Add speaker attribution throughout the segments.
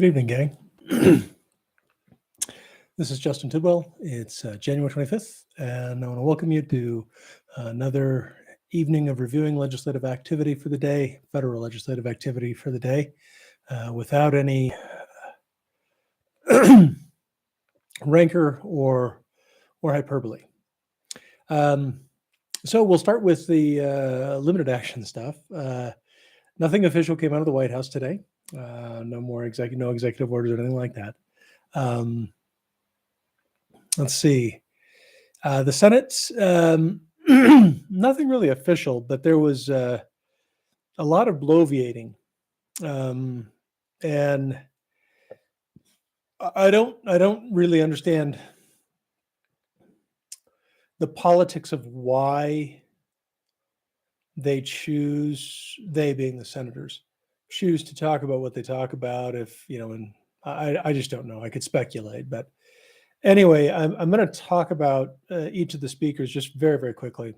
Speaker 1: Good evening, gang. This is Justin Tidwell. It's January 25th, and I want to welcome you to another evening of reviewing legislative activity for the day, federal legislative activity for the day, without any rancor or hyperbole. So we'll start with the limited action stuff. Nothing official came out of the White House today. No executive orders or anything like that. Let's see. The Senate, nothing really official, but there was a lot of bloviating, and I don't really understand the politics of why they being the senators, choose to talk about what they talk about. And I just don't know. I could speculate, but anyway, I'm going to talk about each of the speakers just very, very quickly,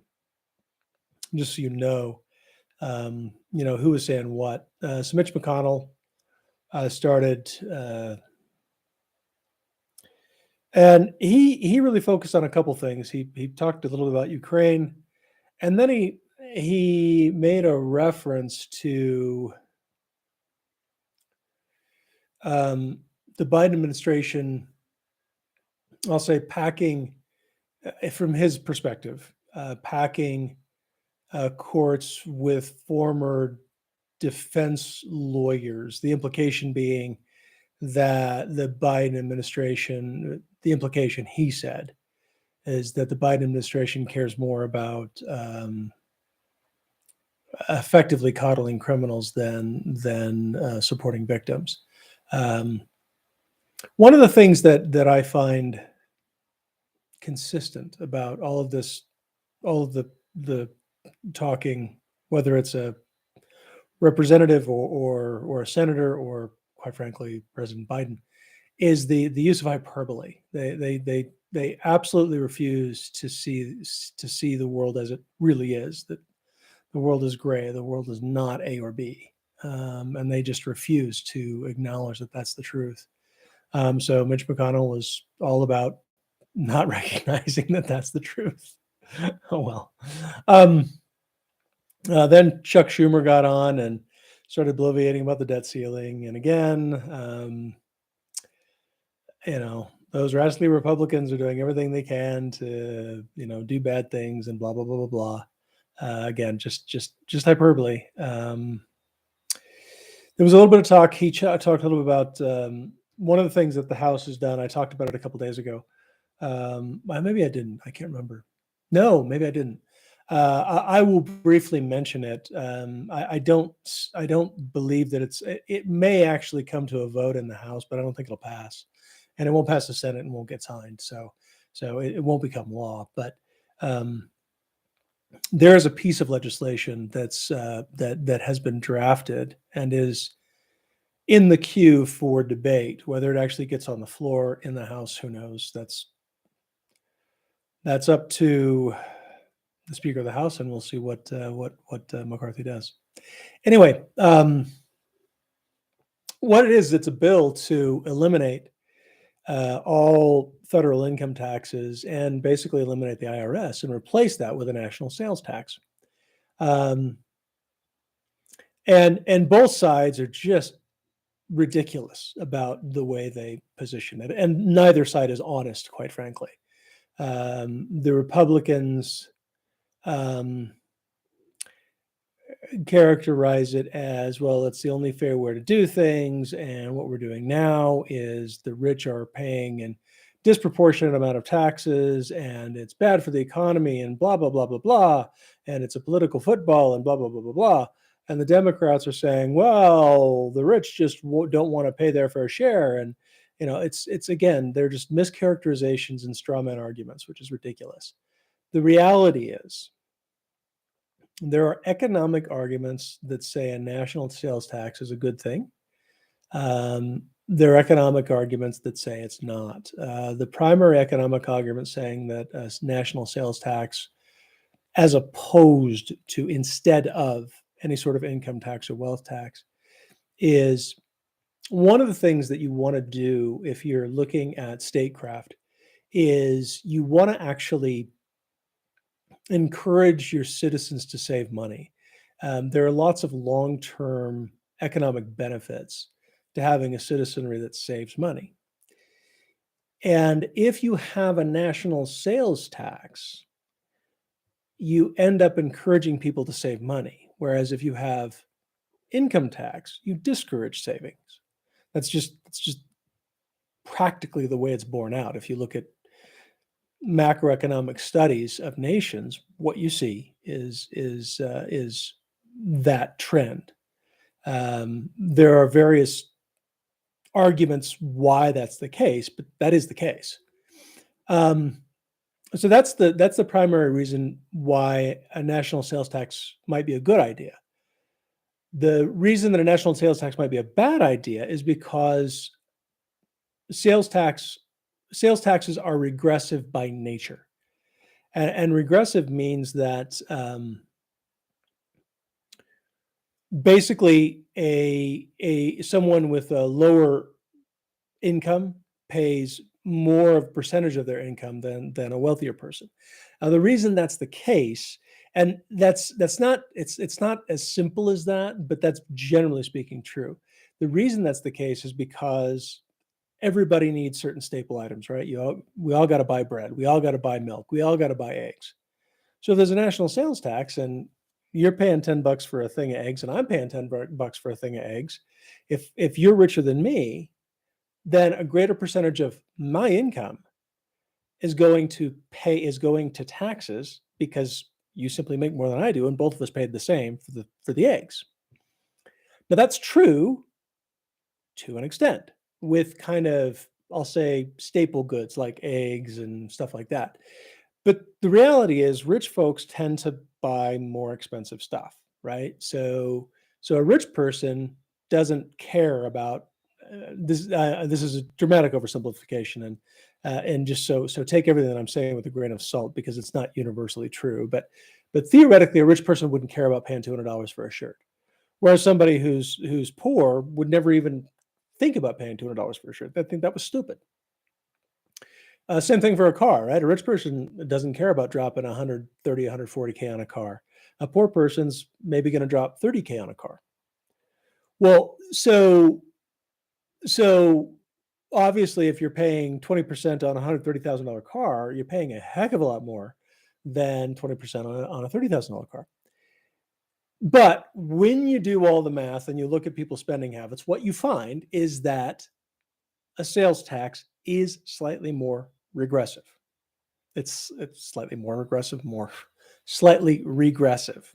Speaker 1: just so you know who was saying what. So Mitch McConnell started, and he really focused on a couple things. He talked a little bit about Ukraine, and then he made a reference to the Biden administration, I'll say, packing, from his perspective, packing courts with former defense lawyers. The implication being that the Biden administration, the implication he said, is that the Biden administration cares more about effectively coddling criminals than supporting victims. One of the things that I find consistent about all of this, all of the talking, whether it's a representative or a senator or, quite frankly, President Biden, is the use of hyperbole. They absolutely refuse to see the world as it really is. That the world is gray. The world is not A or B, and they just refuse to acknowledge that that's the truth. So Mitch McConnell was all about not recognizing that that's the truth. Oh well. Then Chuck Schumer got on and started bloviating about the debt ceiling, and again, those rascally Republicans are doing everything they can to do bad things and blah blah blah blah blah. Again, just hyperbole. There was a little bit of talk. He talked a little bit about one of the things that the House has done. I talked about it a couple days ago. Maybe I didn't. I can't remember. No, maybe I didn't. I will briefly mention it. I don't believe that it may actually come to a vote in the House, but I don't think it'll pass, and it won't pass the Senate and won't get signed. So it won't become law. But there is a piece of legislation that has been drafted and is in the queue for debate. Whether it actually gets on the floor in the House, who knows? That's up to the Speaker of the House, and we'll see what McCarthy does. Anyway, what it is, it's a bill to eliminate all federal income taxes and basically eliminate the IRS and replace that with a national sales tax. And both sides are just ridiculous about the way they position it, and neither side is honest, quite frankly. The Republicans characterize it as, well, it's the only fair way to do things, and what we're doing now is the rich are paying a disproportionate amount of taxes, and it's bad for the economy, and blah blah blah blah blah, and it's a political football, and blah blah blah blah blah. And the Democrats are saying, well, the rich just don't want to pay their fair share, and it's again, they're just mischaracterizations and straw man arguments, which is ridiculous. The reality is, there are economic arguments that say a national sales tax is a good thing. There are economic arguments that say it's not. The primary economic argument saying that a national sales tax, as opposed to instead of any sort of income tax or wealth tax, is one of the things that you want to do if you're looking at statecraft is you want to actually encourage your citizens to save money. There are lots of long-term economic benefits to having a citizenry that saves money. And if you have a national sales tax, you end up encouraging people to save money. Whereas if you have income tax, you discourage savings. That's just practically the way it's borne out. If you look at macroeconomic studies of nations, what you see is that trend. There are various arguments why that's the case, but that is the case. So that's the primary reason why a national sales tax might be a good idea. The reason that a national sales tax might be a bad idea is because sales taxes are regressive by nature, and regressive means that basically someone with a lower income pays more of a percentage of their income than a wealthier person. Now, the reason that's the case, and that's not it's not as simple as that, but that's generally speaking true. The reason that's the case is because everybody needs certain staple items, right? We all got to buy bread, we all got to buy milk, we all got to buy eggs. So if there's a national sales tax, and you're paying $10 for a thing of eggs, and I'm paying $10 for a thing of eggs, if you're richer than me, then a greater percentage of my income is going to taxes because you simply make more than I do, and both of us paid the same for the eggs. Now that's true to an extent with kind of, I'll say, staple goods like eggs and stuff like that. But the reality is rich folks tend to buy more expensive stuff, right? So a rich person doesn't care about this. This is a dramatic oversimplification, and just so take everything that I'm saying with a grain of salt because it's not universally true. But theoretically, a rich person wouldn't care about paying $200 for a shirt, whereas somebody who's poor would never even think about paying $200 for a shirt. They think that was stupid. Same thing for a car, right? A rich person doesn't care about dropping 130, 140K on a car. A poor person's maybe going to drop 30K on a car. Well, so obviously, if you're paying 20% on a $130,000 car, you're paying a heck of a lot more than 20% on a $30,000 car. But when you do all the math and you look at people's spending habits, what you find is that a sales tax is slightly more regressive. It's slightly more regressive, slightly regressive.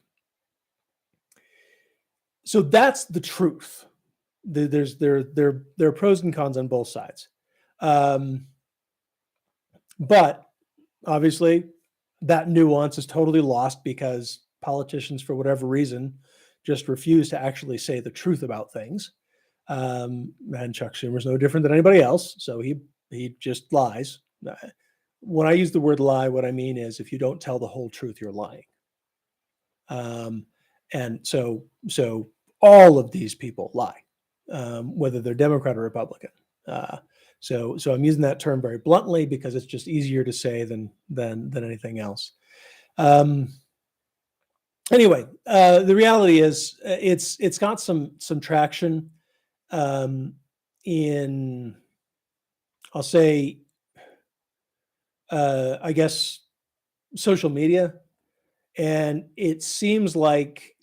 Speaker 1: So that's the truth. There are pros and cons on both sides. But obviously that nuance is totally lost because politicians, for whatever reason, just refuse to actually say the truth about things. And Chuck Schumer's no different than anybody else. So he just lies. When I use the word lie, what I mean is if you don't tell the whole truth, you're lying. And so all of these people lie, whether they're Democrat or Republican. So I'm using that term very bluntly because it's just easier to say than anything else. Anyway, the reality is it's got some traction in, I'll say, I guess, social media, and it seems like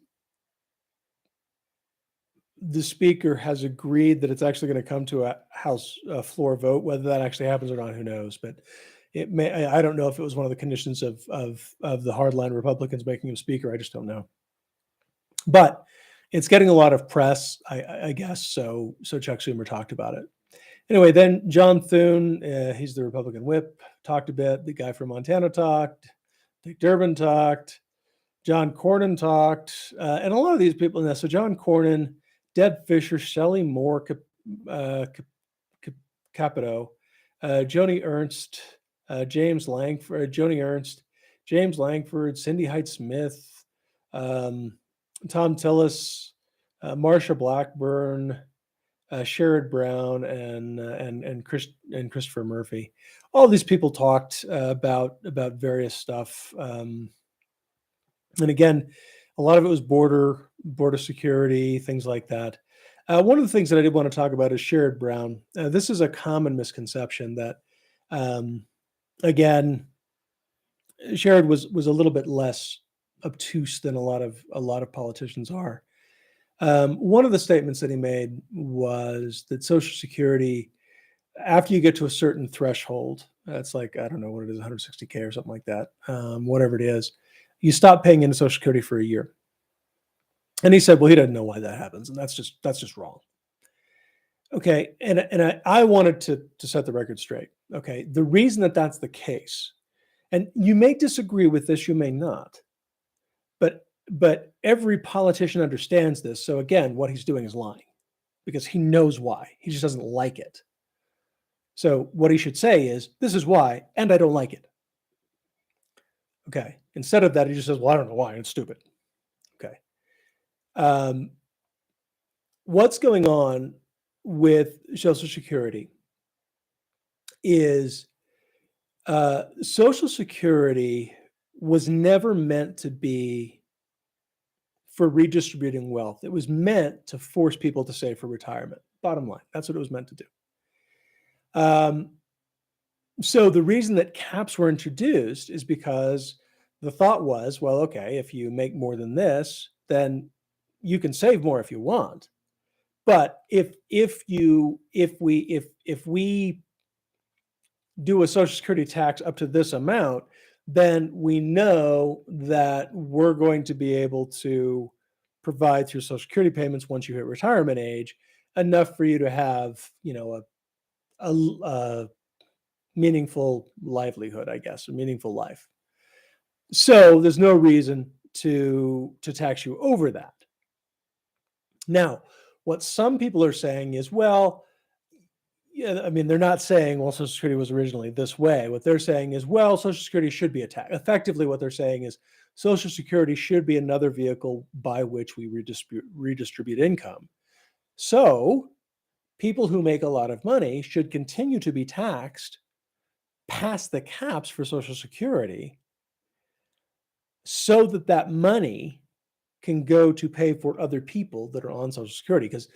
Speaker 1: the speaker has agreed that it's actually going to come to a House floor vote. Whether that actually happens or not, who knows? But it may. I don't know if it was one of the conditions of the hardline Republicans making him speaker. I just don't know. But it's getting a lot of press, I guess. So Chuck Schumer talked about it. Anyway, then John Thune, he's the Republican whip, talked a bit. The guy from Montana talked. Dick Durbin talked. John Cornyn talked, and a lot of these people. So John Cornyn, Deb Fisher, Shelley Moore, Capito, Joni Ernst, James Langford, Joni Ernst, James Langford, Cindy Hyde-Smith, Tom Tillis, Marsha Blackburn, Sherrod Brown, and Christopher Murphy. All these people talked about various stuff, and again, a lot of it was border security, things like that. One of the things that I did want to talk about is Sherrod Brown. This is a common misconception that, um, again, Sherrod was a little bit less obtuse than a lot of politicians are. One of the statements that he made was that Social Security, after you get to a certain threshold, that's like, I don't know what it is, 160K or something like that, whatever it is, you stop paying into Social Security for a year. And he said, well, he doesn't know why that happens, and that's just wrong. Okay, and I wanted to set the record straight. Okay, the reason that that's the case, and you may disagree with this, you may not, but every politician understands this. So again, what he's doing is lying because he knows why. He just doesn't like it. So what he should say is, this is why, and I don't like it. Okay. Instead of that, he just says, well, I don't know why. It's stupid. Okay. What's going on with Social Security is Social Security was never meant to be for redistributing wealth. It was meant to force people to save for retirement. Bottom line, that's what it was meant to do. So the reason that caps were introduced is because the thought was, well, okay, if you make more than this, then you can save more if you want. But if we do a Social Security tax up to this amount, then we know that we're going to be able to provide through Social Security payments once you hit retirement age enough for you to have, a meaningful livelihood, I guess, a meaningful life. So there's no reason to tax you over that. Now, what some people are saying is, well, yeah, I mean, they're not saying, well, Social Security was originally this way. What they're saying is, well, Social Security should be a tax. Effectively, what they're saying is Social Security should be another vehicle by which we redistribute income. So people who make a lot of money should continue to be taxed past the caps for Social Security so that that money can go to pay for other people that are on Social Security. Because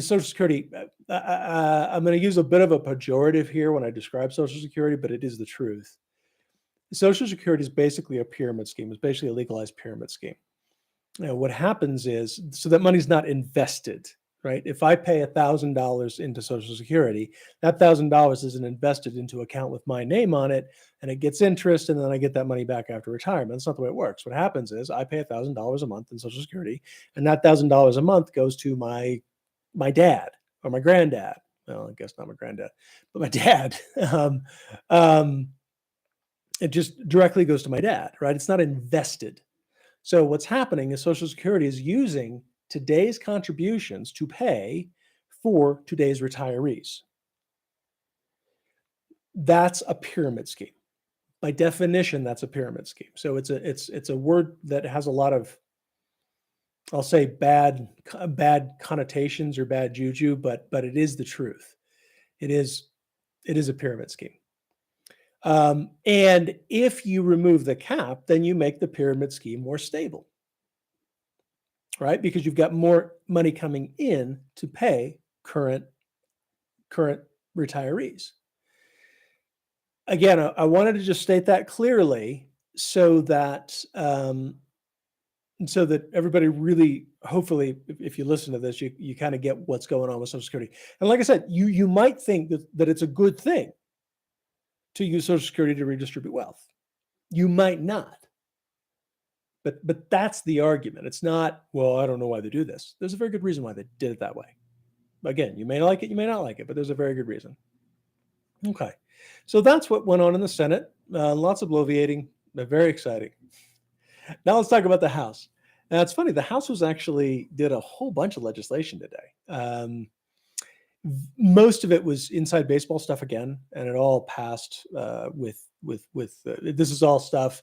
Speaker 1: Social Security, I'm going to use a bit of a pejorative here when I describe Social Security, but it is the truth. Social Security is basically a pyramid scheme. It's basically a legalized pyramid scheme. Now, what happens is, so that money's not invested, right? If I pay $1,000 into Social Security, that $1,000 isn't invested into an account with my name on it, and it gets interest, and then I get that money back after retirement. That's not the way it works. What happens is I pay $1,000 a month in Social Security, and that $1,000 a month goes to my dad or my granddad. Well, I guess not my granddad, but my dad. It just directly goes to my dad, right? It's not invested. So what's happening is Social Security is using today's contributions to pay for today's retirees. That's a pyramid scheme. By definition, that's a pyramid scheme. So it's a word that has a lot of, I'll say, bad connotations or bad juju, but it is the truth. It is a pyramid scheme. And if you remove the cap, then you make the pyramid scheme more stable, right? Because you've got more money coming in to pay current retirees. Again, I wanted to just state that clearly so that everybody really, hopefully, if you listen to this, you kind of get what's going on with Social Security. And like I said, you might think that it's a good thing to use Social Security to redistribute wealth. You might not. But that's the argument. It's not, well, I don't know why they do this. There's a very good reason why they did it that way. Again, you may like it, you may not like it, but there's a very good reason. Okay. So that's what went on in the Senate. Lots of bloviating, but very exciting. Now let's talk about the House. Now it's funny, the House did a whole bunch of legislation today. Most of it was inside baseball stuff again, and it all passed with this is all stuff.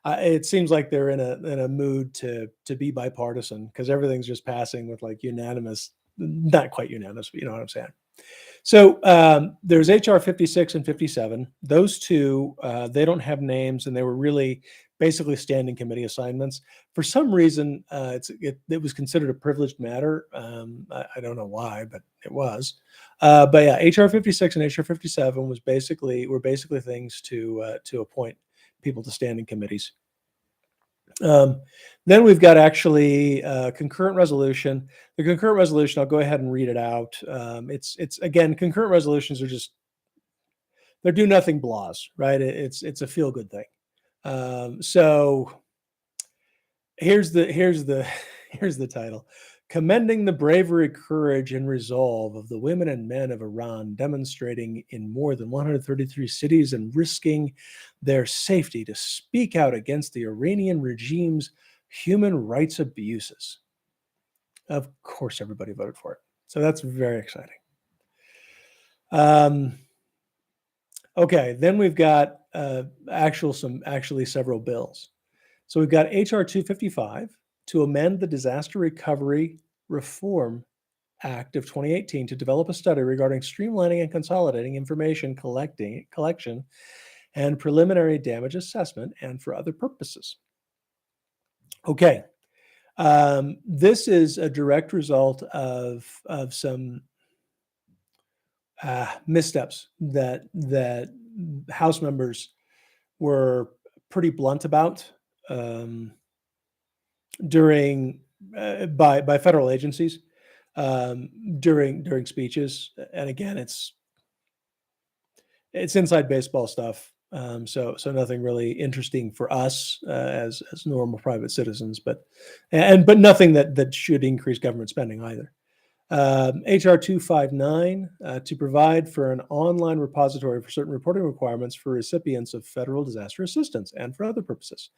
Speaker 1: It seems like they're in a mood to be bipartisan because everything's just passing with like unanimous not quite unanimous, but you know what I'm saying. So there's HR 56 and 57. Those two, they don't have names, and they were really basically standing committee assignments. For some reason, it was considered a privileged matter. I don't know why, but it was. But yeah, HR 56 and HR 57 were basically things to appoint people to standing committees. Then we've got actually concurrent resolution. The concurrent resolution, I'll go ahead and read it out. It's again, concurrent resolutions are just, they're do nothing blahs, right? It's a feel good thing. So here's the here's the title: commending the bravery, courage, and resolve of the women and men of Iran, demonstrating in more than 133 cities and risking their safety to speak out against the Iranian regime's human rights abuses. Of course, everybody voted for it. So that's very exciting. Okay, then we've got actually several bills. So we've got HR 255 to amend the Disaster Recovery Reform Act of 2018 to develop a study regarding streamlining and consolidating information collection and preliminary damage assessment and for other purposes. Okay, this is a direct result of some missteps that House members were pretty blunt about during by federal agencies during speeches. And again, it's inside baseball stuff. So nothing really interesting for us as normal private citizens, but nothing that should increase government spending either. HR 259 to provide for an online repository for certain reporting requirements for recipients of federal disaster assistance and for other purposes.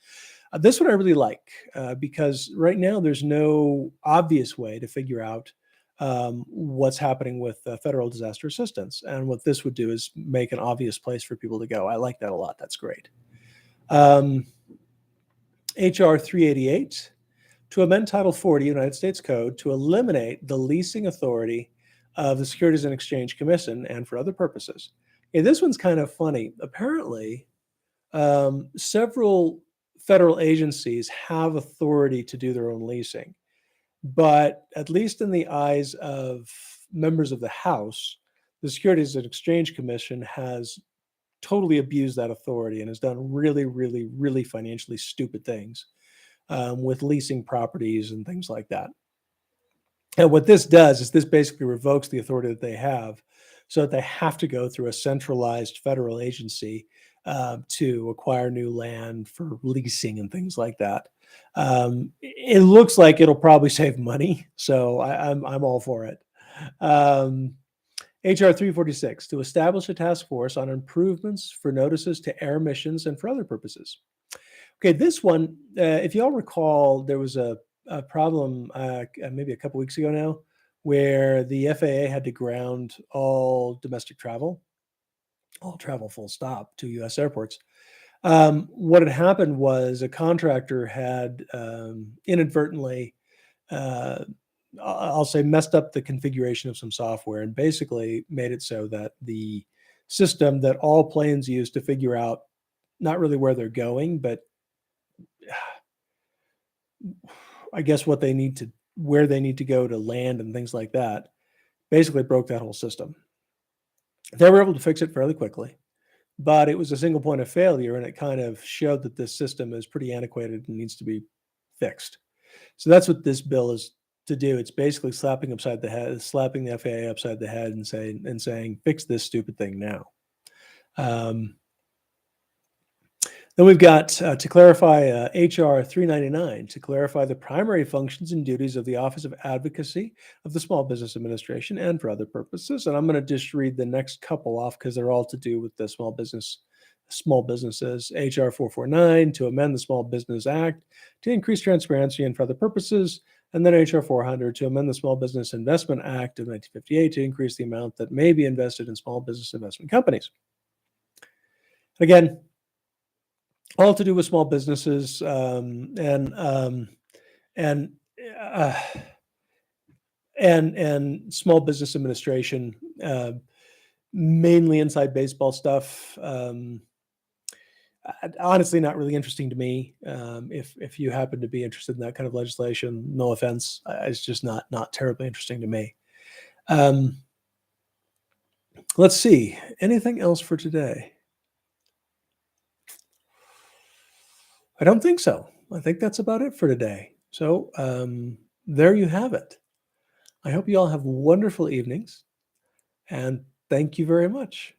Speaker 1: This one I really like because right now there's no obvious way to figure out what's happening with federal disaster assistance. And what this would do is make an obvious place for people to go. I like that a lot. That's great. HR 388 to amend Title 40 United States Code to eliminate the leasing authority of the Securities and Exchange Commission and for other purposes. Okay, this one's kind of funny. Apparently, several federal agencies have authority to do their own leasing, but at least in the eyes of members of the House, the Securities and Exchange Commission has totally abused that authority and has done really, really, really financially stupid things with leasing properties and things like that. And what this does is this basically revokes the authority that they have, so that they have to go through a centralized federal agency to acquire new land for leasing and things like that. It looks like it'll probably save money, so I'm all for it. HR 346 to establish a task force on improvements for notices to air missions and for other purposes. Okay, this one, if you all recall, there was a problem maybe a couple weeks ago now, where the FAA had to ground all domestic travel, all travel full stop to U.S. airports. What had happened was a contractor had inadvertently, I'll say, messed up the configuration of some software and basically made it so that the system that all planes use to figure out not really where they're going, but I guess where they need to go to land and things like that, basically broke that whole system. They were able to fix it fairly quickly, but it was a single point of failure, and it kind of showed that this system is pretty antiquated and needs to be fixed. So that's what this bill is to do. It's basically slapping the FAA upside the head and saying, fix this stupid thing now. Then we've got to clarify HR 399 to clarify the primary functions and duties of the Office of Advocacy of the Small Business Administration and for other purposes. And I'm going to just read the next couple off because they're all to do with the small businesses. HR 449 to amend the Small Business Act to increase transparency and for other purposes. And then HR 400 to amend the Small Business Investment Act of 1958 to increase the amount that may be invested in small business investment companies. Again, all to do with small businesses, and small business administration, mainly inside baseball stuff. Honestly, not really interesting to me. If you happen to be interested in that kind of legislation, no offense, it's just not terribly interesting to me. Um, let's see. Anything else for today? I don't think so. I think that's about it for today. So there you have it. I hope you all have wonderful evenings, and thank you very much.